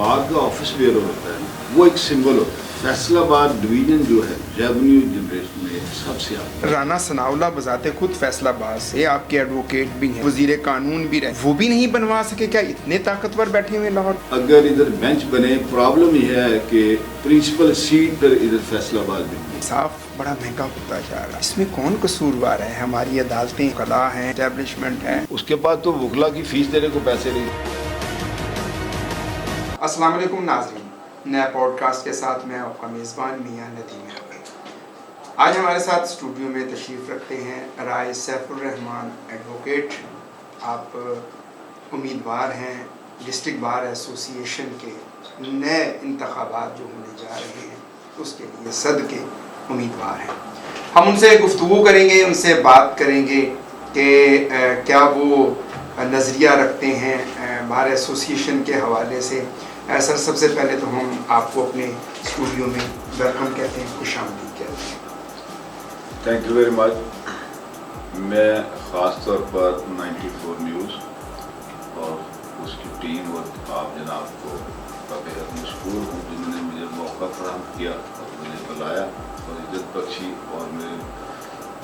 बार का office bear होता है वो एक सिंबल होता है। फैसलाबाद डिवीजन जो है रेवेन्यू जनरेशन में सबसे आगे। राना सनाउल्लाह बजाते खुद फैसलाबाद से आपके एडवोकेट भी हैं, वजीर कानून भी रहे, वो भी नहीं बनवा सके? क्या इतने ताकतवर बैठे हुए लाहौर? अगर इधर बेंच बने, प्रॉब्लम यह है कि प्रिंसिपल सीट पर इधर फैसलाबाद में साफ बड़ा महंगा होता जा रहा है। इसमें कौन कसूरवार है? हमारी अदालतें, कला है, एस्टेब्लिशमेंट है। उसके बाद तो वकला की फीस देने को पैसे नहीं। अस्सलाम वालेकुम नाज़रीन, नया पॉडकास्ट के साथ मैं आपका मेज़बान मियां नदीम है। आज हमारे साथ स्टूडियो में तशरीफ़ रखते हैं राय सैफुर रहमान एडवोकेट। आप उम्मीदवार हैं डिस्ट्रिक्ट बार एसोसिएशन के नए इंतखाबात जो होने जा रहे हैं उसके लिए सदके उम्मीदवार हैं। हम उनसे गुफ्तगू करेंगे, उनसे बात करेंगे कि क्या वो नज़रिया रखते हैं बार एसोसिएशन के हवाले से। सर, सबसे पहले तो हम आपको अपने स्टूडियो में वेलकम कहते हैं, खुशामदीद कहते हैं। Thank you very much. मैं ख़ास तौर पर 94 न्यूज़ और उसकी टीम और आप जनाब को बेहद मशकूर हूँ जिन्होंने मुझे मौका फराहम किया और मुझे बुलाया और इज्जत बख्शी, और मेरे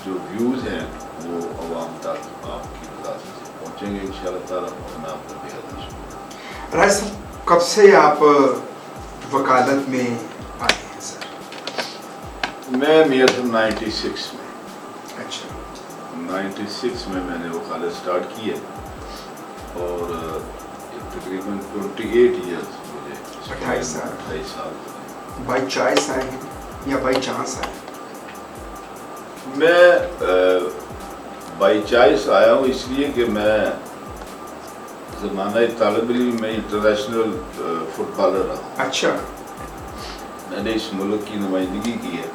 जो व्यूज़ हैं वो आवाम तक आपकी वजह से पहुँचेंगे इंशाअल्लाह ताला, और मैं आपका बेहद मशकूर। राय साहब, कब से आप वकालत में आए हैं सर? मैं मेयर था 96 में। अच्छा, 96 में मैंने वकालत स्टार्ट की है और तकरीबन 28 ईयर्स मुझे 28 साल। 28 साल बाई चॉइस आए हैं या बाई चांस आए? मैं बाई चॉइस आया हूँ, इसलिए कि मैं ज़माना तालिब इल्म में इंटरनेशनल फुटबॉलर रहा। अच्छा, मैंने इस मुल्क की नुमाइंदगी की है,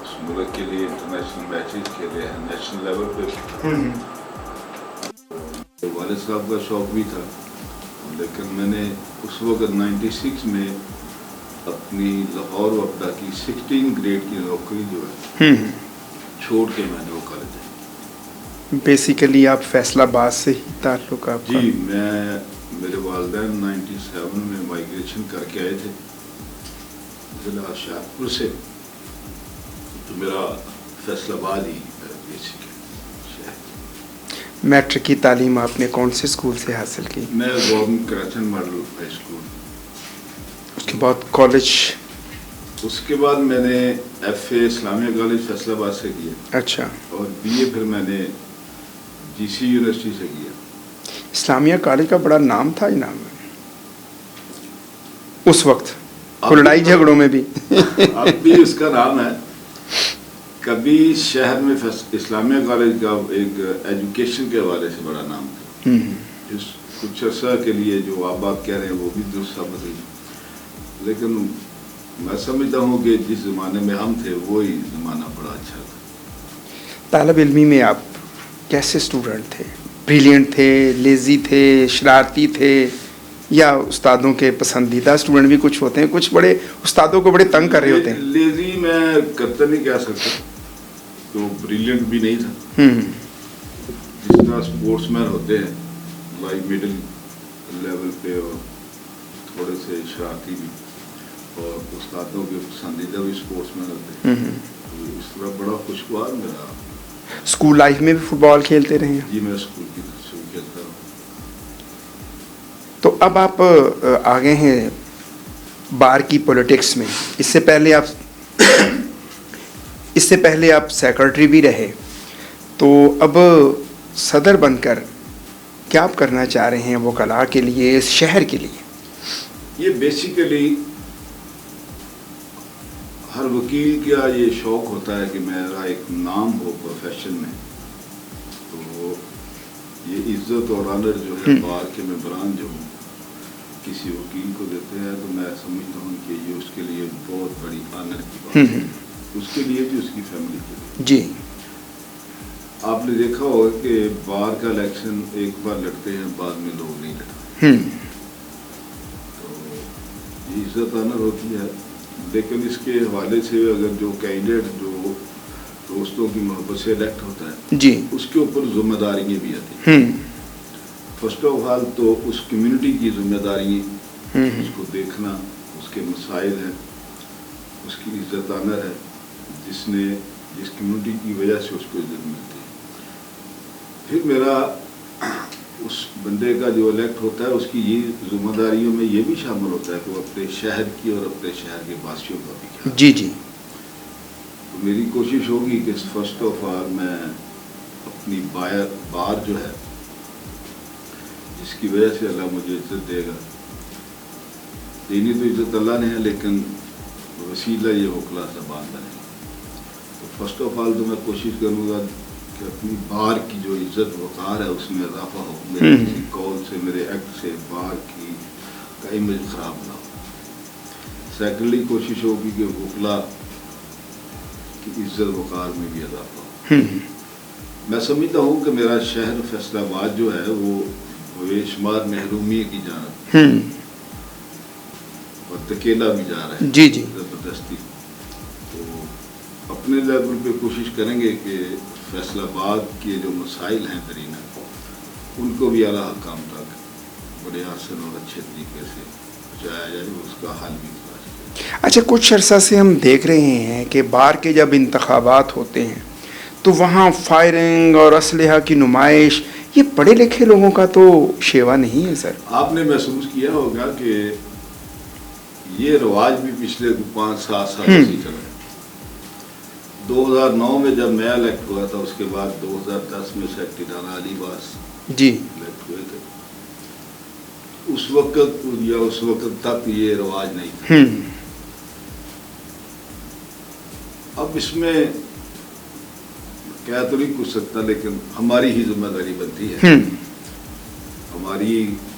इस मुल्क के लिए इंटरनेशनल मैचेस खेले हैं नेशनल लेवल पे। वालिद साहब का शौक़ भी था, लेकिन मैंने उस वक्त 96 में अपनी लाहौर वक्ता की 16 ग्रेड की नौकरी जो है छोड़ के मैंने वो कॉलेज है। बेसिकली आप फैसलाबाद से ही ताल्लुक आपका? जी, मेरे वालिदैन 97 में माइग्रेशन करके आए थे ज़िला शाहपुर से, तो मेरा फैसलाबाद ही बेसिक शहर। मैट्रिक की तालीम आपने कौन से स्कूल से हासिल की? मैं गवर्नमेंट कराचन मॉडल हाई स्कूल। उसके बाद कॉलेज? उसके बाद मैंने FA इस्लामिया कॉलेज फैसलाबाद से किया। अच्छा, और BA फिर मैंने GC यूनिवर्सिटी से किया। इस्लामिया कॉलेज का बड़ा नाम था इनाम में उस वक्त, लड़ाई झगड़ों में भी। अब भी उसका नाम है। कभी शहर में इस्लामिया कॉलेज का एक एजुकेशन के हवाले से बड़ा नाम था। इस कुछ अर्सा के लिए जो आप बात कह रहे हैं वो भी दुरुस्त साबित हुई, लेकिन मैं समझता हूँ कि जिस ज़माने में हम थे वही ज़माना बड़ा अच्छा था। तालिब इल्मी में आप कैसे स्टूडेंट थे? ब्रिलियंट थे, लेज़ी थे, शरारती थे, या उस्तादों के पसंदीदा स्टूडेंट भी कुछ होते हैं, कुछ बड़े उस्तादों को बड़े तंग कर रहे होते हैं? लेज़ी मैं करता नहीं कह सकता, तो ब्रिलियंट भी नहीं था। जिस तरह स्पोर्ट्समैन होते हैं लाइक मिडिल लेवल पे, और थोड़े से शरारती भी, और उस्तादों के पसंदीदा भी स्पोर्ट्समैन होते हैं, तो इस तरह बड़ा खुशगवार मेरा। स्कूल लाइफ में भी फुटबॉल खेलते रहे हैं? जी, मैं स्कूल की तरफ से खेलता हूँ। तो अब आप आ गए हैं बार की पॉलिटिक्स में। इससे पहले आप सेक्रेटरी भी रहे, तो अब सदर बनकर क्या आप करना चाह रहे हैं वकला के लिए, इस शहर के लिए? ये बेसिकली हर वकील का ये शौक़ होता है कि मेरा एक नाम हो प्रोफेशन में, तो ये इज़्ज़त और ऑनर जो है बार के मेंबरान जो किसी वकील को देते हैं, तो मैं समझता हूँ कि ये उसके लिए बहुत बड़ी ऑनर की बात है, उसके लिए भी उसकी फैमिली के लिए। जी, आपने देखा होगा कि बार का इलेक्शन एक बार लड़ते हैं, बाद में लोग नहीं लड़ते, तो ये इज़्ज़त ऑनर होती है। लेकिन इसके हवाले से अगर जो कैंडिडेट जो दोस्तों की मोहब्बत से इलेक्ट होता है जी, उसके ऊपर जिम्मेदारियाँ भी आती हैं। फर्स्ट ऑफ ऑल तो उस कम्युनिटी की जिम्मेदारी اس کو دیکھنا، اس کے مسائل ہیں، اس کی عزت آنر ہے، جس کمیونٹی کی وجہ سے اس کو عزت ملتی ہے. پھر میرا اس بندے کا جو الیکٹ ہوتا ہے اس کی یہ ذمہ داریوں میں یہ بھی شامل ہوتا ہے کہ وہ اپنے شہر کی اور اپنے شہر کے باسیوں کا بھی خیال. جی جی. تو میری کوشش ہوگی کہ فرسٹ آف آل میں اپنی بار جو ہے جس کی وجہ سے اللہ مجھے عزت دے گا، دینی تو عزت اللہ نے ہے لیکن وسیلہ یہ وکلا زبان بنے. تو فرسٹ آف آل تو میں کوشش کروں گا کہ اپنی بار کی جو عزت وقار ہے اس میں اضافہ ہو، میرے کسی قول سے، میرے ایکٹ سے بار کا امیج خراب نہ ہو. سیکنڈلی کوشش ہوگی کہ وکلا کی عزت وقار میں بھی اضافہ ہو. میں سمجھتا ہوں کہ میرا شہر فیصل آباد جو ہے وہ بے شمار محرومی کی جانب اور تکیلا بھی جا رہا ہے. جی جی. زبردستی. تو اپنے لیول پہ کوشش کریں گے کہ فیصل آباد کے جو مسائل ہیں ترین ان کو بھی اعلیٰ حکام تک بڑے آسان اور اچھے طریقے سے پہنچایا جائے، اس کا حل بھی تلاش کریں. اچھا، کچھ عرصہ سے ہم دیکھ رہے ہیں کہ بار کے جب انتخابات ہوتے ہیں تو وہاں فائرنگ اور اسلحہ کی نمائش، یہ پڑھے لکھے لوگوں کا تو شیوا نہیں ہے سر. آپ نے محسوس کیا ہوگا کہ یہ رواج بھی پچھلے 5-7 سال سے چلا ہے. 2009 میں جب میں الیکٹ ہوا تھا، اس کے بعد 2010 میں سیکٹری رانا علی باس جی الیکٹ ہوئے تھے. اس وقت تک یہ رواج نہیں تھا. اب اس میں کہہ تو نہیں کچھ سکتا لیکن ہماری ہی ذمہ داری بنتی ہے. ہماری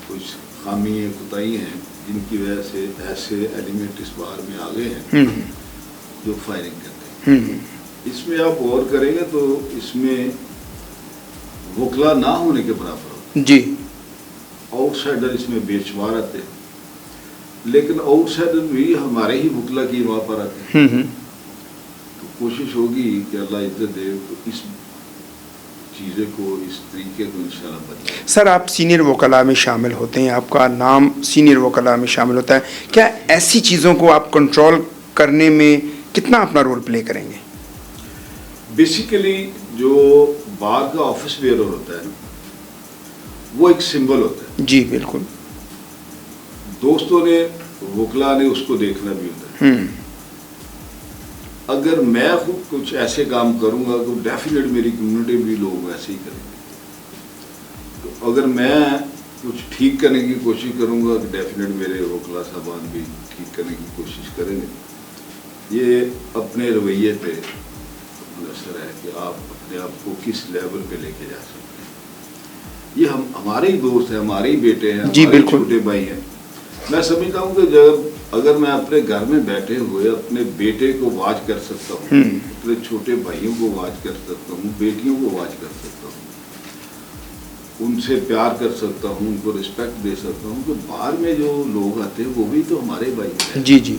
کچھ خامیاں کوتاہی ہیں جن کی وجہ سے ایسے ایلیمنٹ اس بار میں آ گئے ہیں جو فائرنگ کرتے ہیں. اس میں آپ غور کریں گے تو اس میں وکلا نہ ہونے کے برابر ہو. جی. آؤٹ سائڈر اس میں بے شمار آتے ہیں، لیکن آؤٹ سائڈر بھی ہمارے ہی وکلا کی وہاں پر آتے ہیں. تو کوشش ہوگی کہ اللہ عزت دے تو اس چیزیں کو، اس طریقے کو انشاءاللہ بدلے. سر، آپ سینئر وکلاء میں شامل ہوتے ہیں، آپ کا نام سینئر وکلاء میں شامل ہوتا ہے. کیا ایسی چیزوں کو آپ کنٹرول کرنے میں کتنا اپنا رول پلے کریں گے؟ بیسیکلی جو بار کا آفس بیئرر ہوتا ہے وہ ایک سمبل ہوتا ہے. جی بالکل. دوستوں نے، وکلا نے اس کو دیکھنا بھی ہوتا ہے. اگر میں خود کچھ ایسے کام کروں گا تو ڈیفینیٹ میری کمیونٹی بھی لوگ ایسے ہی کریں گے. تو اگر میں کچھ ٹھیک کرنے کی کوشش کروں گا تو ڈیفینیٹ میرے وکلا صاحبان بھی ٹھیک کرنے کی کوشش کریں گے. یہ اپنے رویے پہ منحصر ہے کہ آپ اپنے آپ کو کس لیول پہ لے کے جا سکتے ہیں. یہ ہمارے ہی دوست ہیں، ہمارے ہی بیٹے ہیں، جی ہمارے بالکل چھوٹے بھائی ہیں. میں سمجھتا ہوں کہ اگر میں اپنے گھر میں بیٹھے ہوئے اپنے بیٹے کو واچ کر سکتا ہوں، اپنے چھوٹے بھائیوں کو واچ کر سکتا ہوں، بیٹیوں کو واچ کر سکتا ہوں، ان سے پیار کر سکتا ہوں، ان کو رسپیکٹ دے سکتا ہوں، تو باہر میں جو لوگ آتے ہیں وہ بھی تو ہمارے بھائی ہیں. جی جی.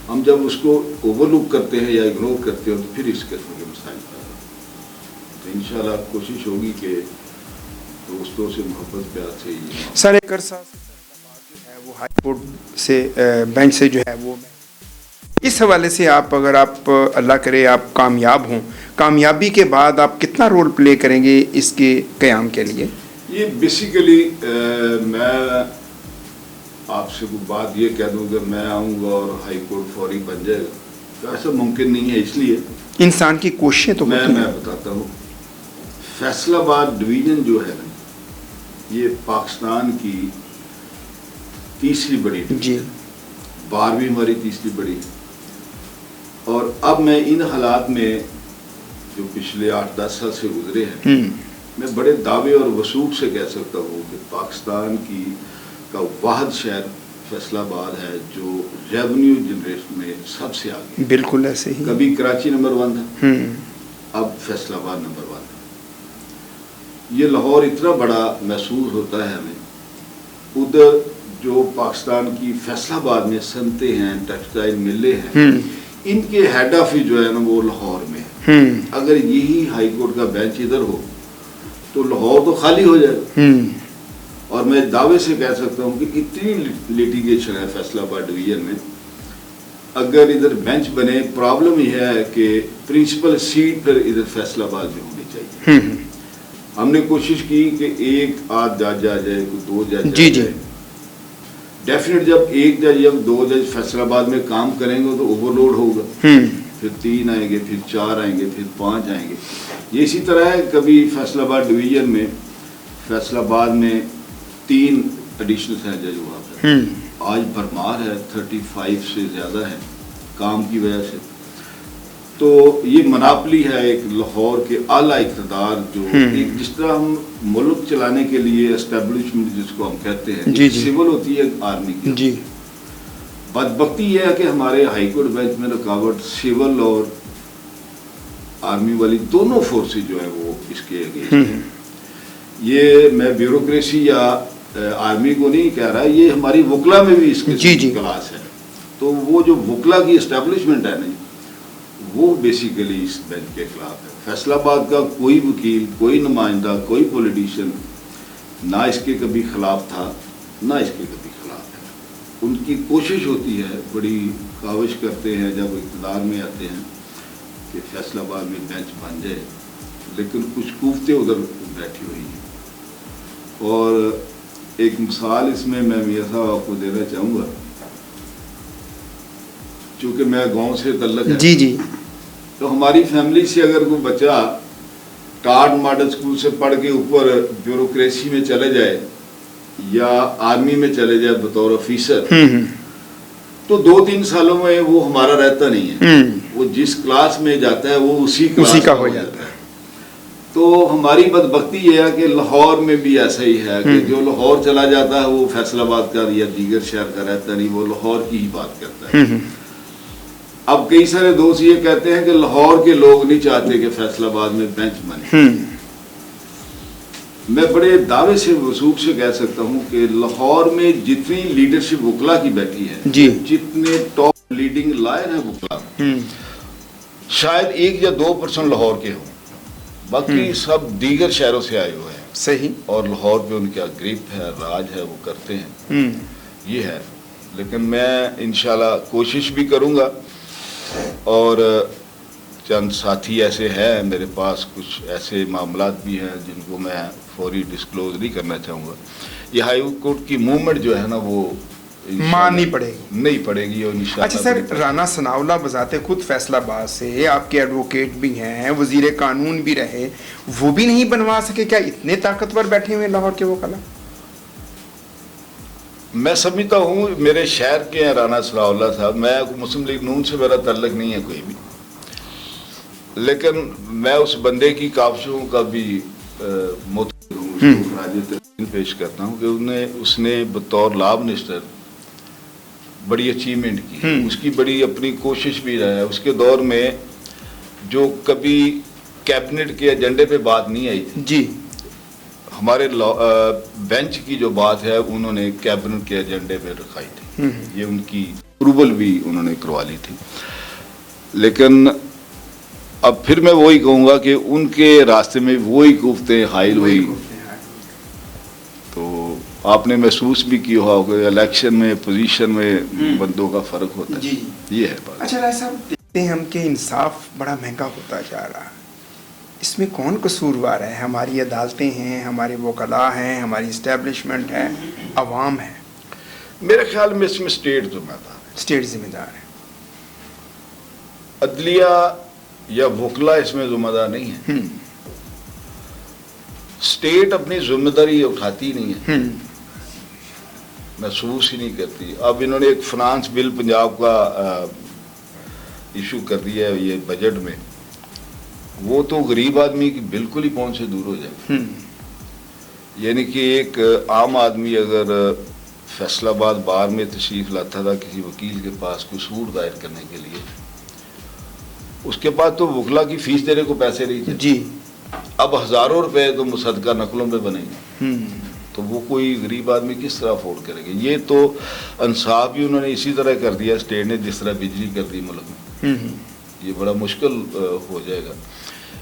ہم جب اس کو اوور لک کرتے ہیں یا اگنور کرتے ہیں تو پھر اس قسم کے مسائل پیدا ہوتے ہیں. تو انشاءاللہ کوشش ہوگی کہ دوستوں سے محبت پیار سے ہی. سر، ایک عرصہ جو ہے وہ ہائی کورٹ سے بینچ سے جو ہے وہ اس حوالے سے اگر آپ اللہ کرے آپ کامیاب ہوں، کامیابی کے بعد آپ کتنا رول پلے کریں گے اس کے قیام کے لیے؟ یہ بیسیکلی میں آپ سے کوئی بات یہ کہہ دوں کہ میں آؤں گا اور ہائی کورٹ فوری بن جائے گا تو ایسا ممکن نہیں ہے. اس لیے انسان کی کوششیں تو میں بتاتا ہوں، فیصل آباد ڈویژن جو ہے نا یہ پاکستان کی تیسری بڑی جی، 12ویں ہماری تیسری بڑی. اور اب میں ان حالات میں جو پچھلے 8-10 سال سے گزرے ہیں میں بڑے دعوے اور وثوق سے کہہ سکتا ہوں کہ پاکستان کا واحد شہر فیصل آباد ہے جو ریونیو جنریشن میں سب سے آگے. بالکل ایسے ہی. کبھی کراچی نمبر 1 تھا، اب فیصل آباد نمبر 1 ہے. یہ لاہور اتنا بڑا محسوس ہوتا ہے ہمیں. ادھر جو پاکستان کی فیصل آباد میں صنعتیں ہیں، ٹیکسٹائل ملیں ہیں، ان کے ہیڈ آفس جو ہے نا وہ لاہور میں ہے. اگر یہی ہائی کورٹ کا بینچ ادھر ہو تو لاہور تو خالی ہو جائے گا. اور میں دعوے سے کہہ سکتا ہوں کہ اتنی لیٹیگیشن ہے فیصلہ آباد ڈویژن میں، اگر ادھر بینچ بنے، پرابلم یہ ہے کہ پرنسپل سیٹ پر ادھر فیصلہ آباد میں ہونی چاہیے۔ ہم نے کوشش کی کہ ایک آدھ جج آ جائے، کوئی 2 جج جی جی ڈیفینیٹ جب 1 جج یا 2 جج فیصلہ آباد میں کام کریں گے تو اوور لوڈ ہوگا، پھر 3 آئیں گے، پھر 4 آئیں گے، پھر 5 آئیں گے۔ یہ اسی طرح ہے، کبھی فیصلہ آباد ڈویژن میں فیصلہ آباد میں 3 ایڈیشنل ہیں جج وہاں پر، آج بھرمار ہے، 35 سے زیادہ ہے کام کی وجہ سے۔ تو یہ مناپلی ہے ایک لاہور کے اعلیٰ اقتدار، جو ایک جس طرح ہم ملک چلانے کے لیے اسٹیبلشمنٹ جس کو ہم کہتے ہیں، سول ہوتی ہے آرمی کی، جی بدبختی یہ ہے کہ ہمارے ہائی کورٹ بینچ میں رکاوٹ سول اور آرمی والی دونوں فورسز جو ہیں وہ اس کے اگینسٹ ہیں۔ یہ میں بیوروکریسی یا آرمی کو نہیں کہہ رہا، یہ ہماری وکلا میں بھی اس کے کلاس ہے۔ تو وہ جو وکلا کی اسٹیبلشمنٹ ہے نا، وہ بیسیکلی اس بینچ کے خلاف ہے۔ فیصلہ آباد کا کوئی وکیل، کوئی نمائندہ، کوئی پولیٹیشین نہ اس کے کبھی خلاف تھا، نہ اس کے کبھی خلاف ہے۔ ان کی کوشش ہوتی ہے، بڑی کاوش کرتے ہیں جب اقتدار میں آتے ہیں کہ فیصلہ آباد میں بینچ بن جائے، لیکن کچھ کوفتے ادھر بیٹھی ہوئی ہیں۔ اور ایک مثال اس میں میاں صاحب آپ کو دینا چاہوں گا، چونکہ میں گاؤں سے تعلق ہے، جی تو ہماری فیملی سے اگر کوئی بچہ ٹاٹ ماڈل اسکول سے پڑھ کے اوپر بیوروکریسی میں چلے جائے یا آرمی میں چلے جائے بطور آفیسر، تو 2-3 سالوں میں وہ ہمارا رہتا نہیں ہے، وہ جس کلاس میں جاتا ہے وہ اسی کلاس کا ہو جاتا ہے۔ تو ہماری بدبختی یہ ہے کہ لاہور میں بھی ایسا ہی ہے کہ جو لاہور چلا جاتا ہے وہ فیصلہ آباد کا یا دیگر شہر کا رہتا نہیں، وہ لاہور کی ہی بات کرتا ہے۔ اب کئی سارے دوست یہ کہتے ہیں کہ لاہور کے لوگ نہیں چاہتے کہ فیصلہ آباد میں بینچ بنے۔ میں بڑے دعوے سے وثوق سے کہہ سکتا ہوں کہ لاہور میں جتنی لیڈرشپ وکلا کی بیٹھی ہے، جتنے ٹاپ لیڈنگ لائر ہیں وکلا، شاید 1 یا 2% لاہور کے ہوں، باقی سب دیگر شہروں سے آئے ہوئے ہیں۔ صحیح۔ اور لاہور پہ ان کا گریپ ہے، راج ہے، وہ کرتے ہیں، یہ ہے۔ لیکن میں انشاءاللہ کوشش بھی کروں گا، اور چند ساتھی ایسے ہیں میرے پاس، کچھ ایسے معاملات بھی ہیں جن کو میں فوری ڈسکلوز نہیں کرنا چاہوں گا۔ یہ ہائی کورٹ کی موومنٹ جو ہے نا وہ ماننی نہیں پڑے گی اور انشاءاللہ۔ اچھا سر، رانا ثناء اللہ بذات خود فیصلہ آباد سے، آپ کے ایڈوکیٹ بھی ہیں، وزیر قانون بھی رہے، وہ بھی نہیں بنوا سکے؟ کیا اتنے طاقتور بیٹھے ہوئے لاہور کے وکلا؟ میں سمجھتا ہوں میرے شہر کے ہیں رانا ثناء اللہ صاحب، میں مسلم لیگ نون سے میرا تعلق نہیں ہے کوئی بھی، لیکن میں اس بندے کی کاوشوں کا بھی متفق ہوں، اس کو خراج تحسین پیش کرتا ہوں کہ اس نے بطور لا منسٹر بڑی اچیومنٹ کی، اس کی بڑی اپنی کوشش بھی رہا ہے۔ اس کے دور میں جو کبھی کیبنٹ کے ایجنڈے پہ بات نہیں آئی تھی، جی، ہمارے بینچ کی جو بات ہے انہوں نے کیبنٹ کے ایجنڈے پہ رکھائی تھی، یہ ان کی اپروول بھی انہوں نے کروا لی تھی۔ لیکن اب پھر میں وہی کہوں گا کہ ان کے راستے میں وہی کوفتے حائل ہوئی، تو آپ نے محسوس بھی کیا ہوگا کہ الیکشن میں پوزیشن میں بندوں کا فرق ہوتا ہے، یہ ہے بات۔ اچھا رائے صاحب، دیکھتے ہیں ہم کہ انصاف بڑا مہنگا ہوتا جا رہا ہے، اس میں کون قصوروار ہے؟ ہماری عدالتیں ہیں، ہمارے وکلاء ہیں، ہماری اسٹیبلشمنٹ ہے، عوام ہے؟ میرے خیال میں اس میں اسٹیٹ ذمہ دار ہے، اسٹیٹ ذمہ دار ہے، عدلیہ یا وکلا اس میں ذمہ دار نہیں ہے۔ اسٹیٹ اپنی ذمہ داری اٹھاتی نہیں ہے، محسوس ہی نہیں کرتی۔ اب انہوں نے ایک فنانس بل پنجاب کا ایشو کر دیا ہے یہ بجٹ میں، وہ تو غریب آدمی کی بالکل ہی پہنچ سے دور ہو جائے، یعنی کہ ایک عام آدمی اگر فیصلہ آباد بار میں تشریف لاتا تھا کسی وکیل کے پاس کوئی سوٹ دائر کرنے کے لیے، اس کے بعد تو وکلا کی فیس دینے کو پیسے نہیں تھے، جی، اب ہزاروں روپے تو مصدقہ نقلوں پہ بنے گے، تو وہ کوئی غریب آدمی کس طرح افورڈ کرے گا؟ یہ تو انصاف بھی انہوں نے اسی طرح کر دیا اسٹیٹ نے جس طرح بجلی کر دی ملک میں، یہ بڑا مشکل ہو جائے گا۔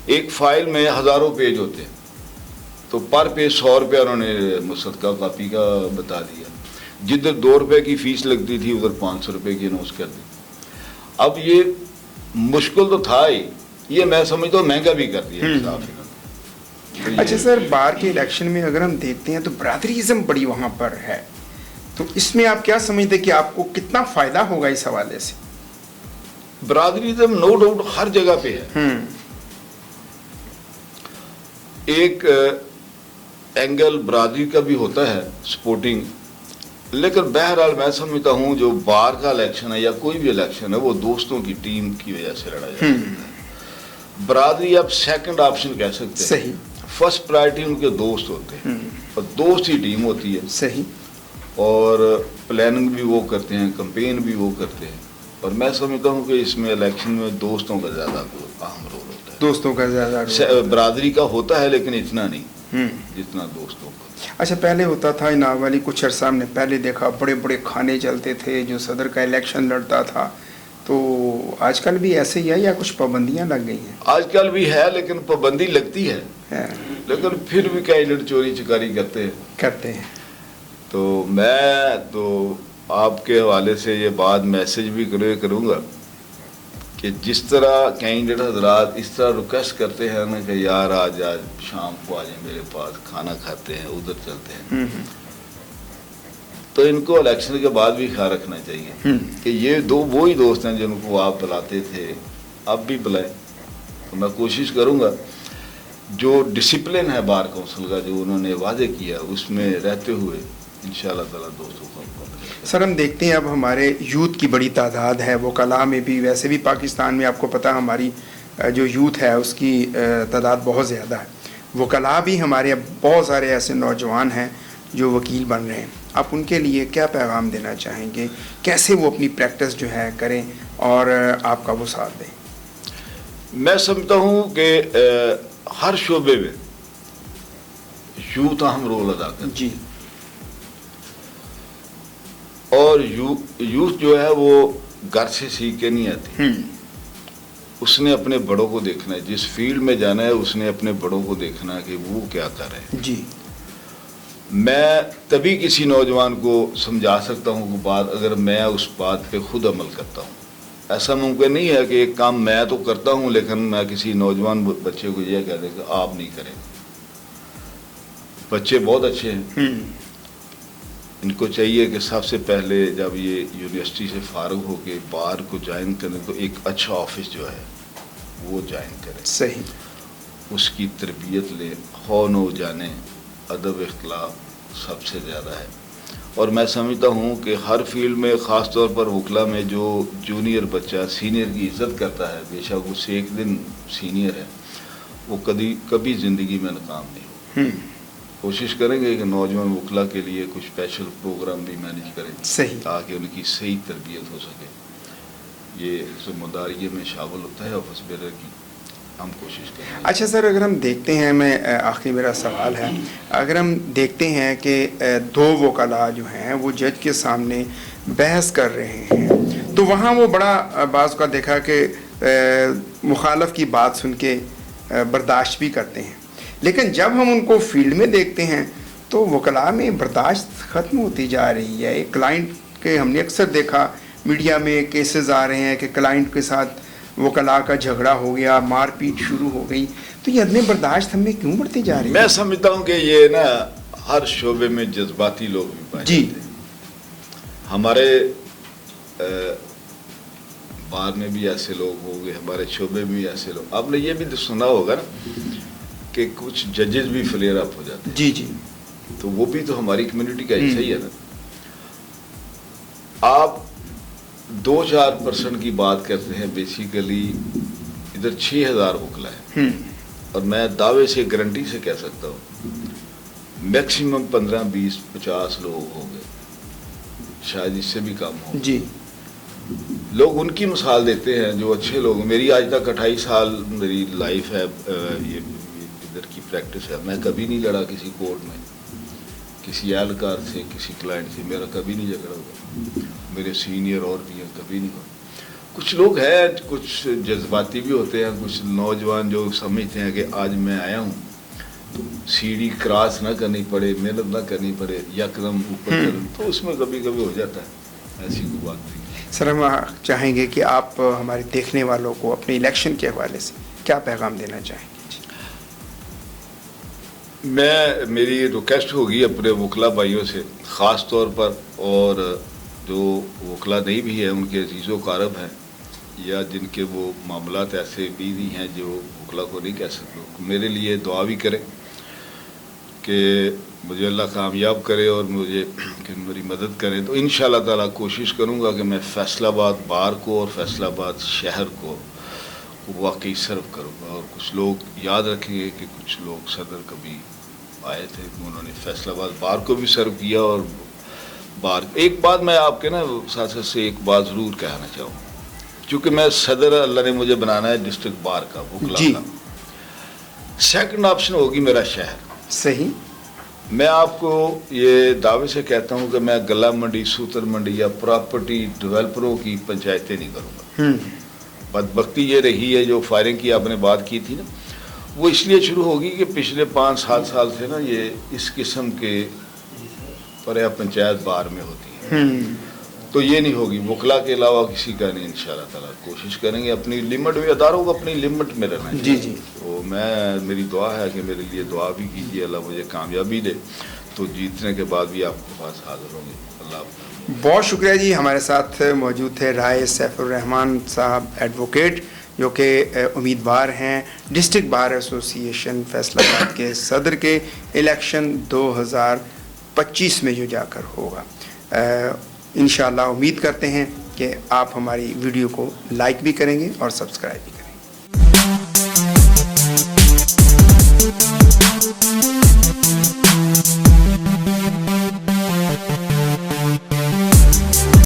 ایک فائل میں ہزاروں پیج ہوتے ہیں، तो पर पेज 100 रुपया उन्होंने मुसद्दका कॉपी का बता दिया। जिधर 2 रुपए की फीस लगती थी उधर 500 रुपए की अनाउंस कर दी। अब ये मुश्किल तो था ही, ये मैं समझता हूँ महंगा भी कर दिया हिसाब से। अच्छा सर, बार के इलेक्शन में अगर हम देखते हैं तो बरादरीज़म बड़ी वहाँ पर है, तो इसमें आप क्या समझते हैं कि आपको कितना फ़ायदा होगा इस हवाले से? बरादरीज़म नो डाउट हर जगह पे है। एक एंगल बरादरी का भी होता है सपोर्टिंग, लेकिन बहरहाल मैं समझता हूँ जो बार का इलेक्शन है या कोई भी इलेक्शन है वो दोस्तों की टीम की वजह से लड़ा जाता है। बरादरी आप सेकंड ऑप्शन कह सकते हैं, सही। फर्स्ट प्रायोरिटी उनके दोस्त होते हैं और दोस्त ही टीम होती है। सही। और प्लानिंग भी वो करते हैं, कैंपेन भी वो करते हैं, और मैं समझता हूँ कि इसमें इलेक्शन में दोस्तों का ज़्यादा अहम रोल होता है। दोस्तों का ज़्यादा बरादरी का होता है लेकिन इतना नहीं जितना दोस्तों का। अच्छा, पहले होता था इनाम वाली, कुछ अर्सा हमने पहले देखा बड़े बड़े खाने चलते थे जो सदर का इलेक्शन लड़ता था, तो आजकल भी ऐसे ही है या कुछ पाबंदियां लग गई हैं? आजकल भी है लेकिन पाबंदी लगती है। लेकिन फिर भी कैंडिडेट चोरी चकारी करते हैं। तो मैं तो आपके हवाले से ये बात मैसेज भी करूँगा कि जिस तरह कैंडिडेट हजरात इस तरह रिक्वेस्ट करते हैं ना कि यार आज शाम को आ जाए मेरे पास, खाना खाते हैं, उधर चलते हैं, तो इनको इलेक्शन के बाद भी ख्याल रखना चाहिए कि ये वही दोस्त हैं जिनको आप बुलाते थे, अब भी बुलाएं। तो मैं कोशिश करूँगा जो डिसिप्लिन है बार काउंसिल का, जो उन्होंने वादे किया उसमें रहते हुए इंशाअल्लाह ताला दोस्तों को। सर, हम देखते हैं अब हमारे यूथ की बड़ी तादाद है, वो कला में भी, वैसे भी पाकिस्तान में आपको पता हमारी जो यूथ है उसकी तादाद बहुत ज़्यादा है। वो कला भी हमारे अब बहुत सारे ऐसे नौजवान हैं जो वकील बन रहे हैं, आप उनके लिए क्या पैगाम देना चाहेंगे, कैसे वो अपनी प्रैक्टिस जो है करें और आपका वो साथ दें? मैं समझता हूँ कि हर शोबे में यूथ अहम रोल अदा करता है। जी। और यूथ जो है वो घर से सीख के नहीं आती, उसने अपने बड़ों को देखना है, जिस फील्ड में जाना है उसने अपने बड़ों को देखना है कि वो क्या कर रहे हैं। जी। मैं तभी किसी नौजवान को समझा सकता हूँ कि बात अगर मैं उस बात पे खुद अमल करता हूँ। ऐसा मुमकिन नहीं है कि एक काम मैं तो करता हूँ लेकिन मैं किसी नौजवान बच्चे को यह कह दें कि आप नहीं करेंगे। बच्चे बहुत अच्छे हैं, इनको चाहिए कि सबसे पहले जब ये यूनिवर्सिटी से फारुग होके बार को ज्वाइन करें तो एक अच्छा ऑफिस जो है वो ज्वाइन करें। सही। उसकी तरबियत लें, हौन हो जाने, अदब इख्तिलाफ सबसे ज़्यादा है। और मैं समझता हूँ कि हर फील्ड में ख़ास तौर पर वकला में जो जूनियर बच्चा सीनियर की इज़्ज़त करता है, बेशक उससे एक दिन सीनियर है, वो कभी ज़िंदगी में नाकाम नहीं हो। कोशिश करेंगे कि नौजवान वकला के लिए कुछ स्पेशल प्रोग्राम भी मैनेज करें, सही, ताकि उनकी सही तरबियत हो सके। ये ज़िम्मेदारी में शामिल होता है ऑफिस बेरर की, हम कोशिश करें। अच्छा सर, अगर हम देखते हैं, मैं आखिरी मेरा सवाल है, अगर हम देखते हैं कि दो वकला जो हैं वो जज के सामने बहस कर रहे हैं, तो वहाँ वो बड़ा बाज़ का देखा कि मुखालफ की बात सुन के बर्दाश्त भी करते हैं, लेकिन जब हम उनको फील्ड में देखते हैं तो वकला में बर्दाश्त ख़त्म होती जा रही है। एक क्लाइंट के हमने अक्सर देखा मीडिया में केसेस आ रहे हैं कि क्लाइंट के साथ वकला का झगड़ा हो गया, मारपीट शुरू हो गई, तो ये अदम बर्दाश्त हमें क्यों बढ़ती जा रही है? मैं समझता हूँ कि ये ना हर शोबे में जज्बाती लोग भी पाए जाते हैं। हमारे बार में भी ऐसे लोग होंगे, हमारे शोबे में भी ऐसे लोग। आपने ये भी तो सुना होगा ना कि कुछ जजेस भी फ्लेयर अप हो जाते हैं। जी जी। तो वो भी तो हमारी कम्युनिटी का हिस्सा ही है ना। आप 2-4% की बात करते हैं, बेसिकली इधर 6000 वकला है, और मैं दावे से गारंटी से कह सकता हूँ मैक्सिमम 15-20-50 लोग हो गए, शायद इससे भी कम हो जी। लोग उनकी मिसाल देते हैं जो अच्छे लोग। मेरी आज तक 28 साल मेरी लाइफ है, ये इधर की प्रैक्टिस है। मैं कभी नहीं लड़ा किसी कोर्ट में, किसी एहलकार से, किसी क्लाइंट से, मेरा कभी नहीं झगड़ा हुआ। मेरे सीनियर और भी हैं, कभी नहीं हुआ। कुछ लोग हैं, कुछ जज्बाती भी होते हैं, कुछ नौजवान जो समझते हैं कि आज मैं आया हूँ सीढ़ी क्रॉस ना करनी पड़े, मेहनत ना करनी पड़े, यकदम ऊपर चढ़े, तो उसमें कभी कभी हो जाता है, ऐसी कोई बात नहीं। सर हम चाहेंगे कि आप हमारे देखने वालों को अपने इलेक्शन के हवाले से क्या पैगाम देना चाहेंगे? मेरी रिक्वेस्ट होगी अपने वकला भाइयों से ख़ास तौर पर, और जो वकला नहीं भी है उनके अजीज़ो कारब हैं या जिनके वो मामलात ऐसे भी नहीं हैं जो वकला को नहीं कह सकते, मेरे लिए दुआ भी करें कि मुझे अल्लाह कामयाब करे और मुझे कि मेरी मदद करें। तो इंशाअल्लाह ताला कोशिश करूँगा कि मैं फैसलाबाद बार को और फैसलाबाद शहर को वाकई सर्व करूँगा। और कुछ लोग याद रखेंगे कि कुछ लोग सदर कभी आए थे, उन्होंने फैसलाबाद बार को भी सर्व किया। और बार एक बात मैं आपके ना साथ से एक बात ज़रूर कहना चाहूँ, क्योंकि मैं सदर अल्लाह ने मुझे बनाना है डिस्ट्रिक्ट बार का, वकला का। सेकंड ऑप्शन होगी मेरा शहर। सही। मैं आपको ये दावे से कहता हूँ कि मैं गला मंडी, सूतर मंडी या प्रॉपर्टी डेवलपरों की पंचायतें नहीं करूँगा। बदबख्ती ये रही है, जो फायरिंग की आपने बात की थी ना, वो इसलिए शुरू होगी कि पिछले 5-7 साल से ना ये इस किस्म के पर पंचायत बार में होती है, तो ये नहीं होगी। वकला के अलावा किसी का नहीं, इंशाअल्लाह ताला कोशिश करेंगे अपनी लिमिट में, अदारों को अपनी लिमिट में रहना चाहिए। जी। तो मेरी दुआ है कि मेरे लिए दुआ भी कीजिए, अल्लाह मुझे कामयाबी दे, तो जीतने के बाद भी आपके पास हाजिर होंगे। अल्लाह बहुत शुक्रिया जी। हमारे साथ मौजूद थे राय सैफुर रहमान साहब एडवोकेट, जो कि उम्मीदवार हैं डिस्ट्रिक्ट बार एसोसिएशन फैसलाबाद के सदर के इलेक्शन 2025 में जो जाकर होगा। इंशाअल्लाह उम्मीद करते हैं कि आप हमारी वीडियो को लाइक भी करेंगे और सब्सक्राइब भी करेंगे।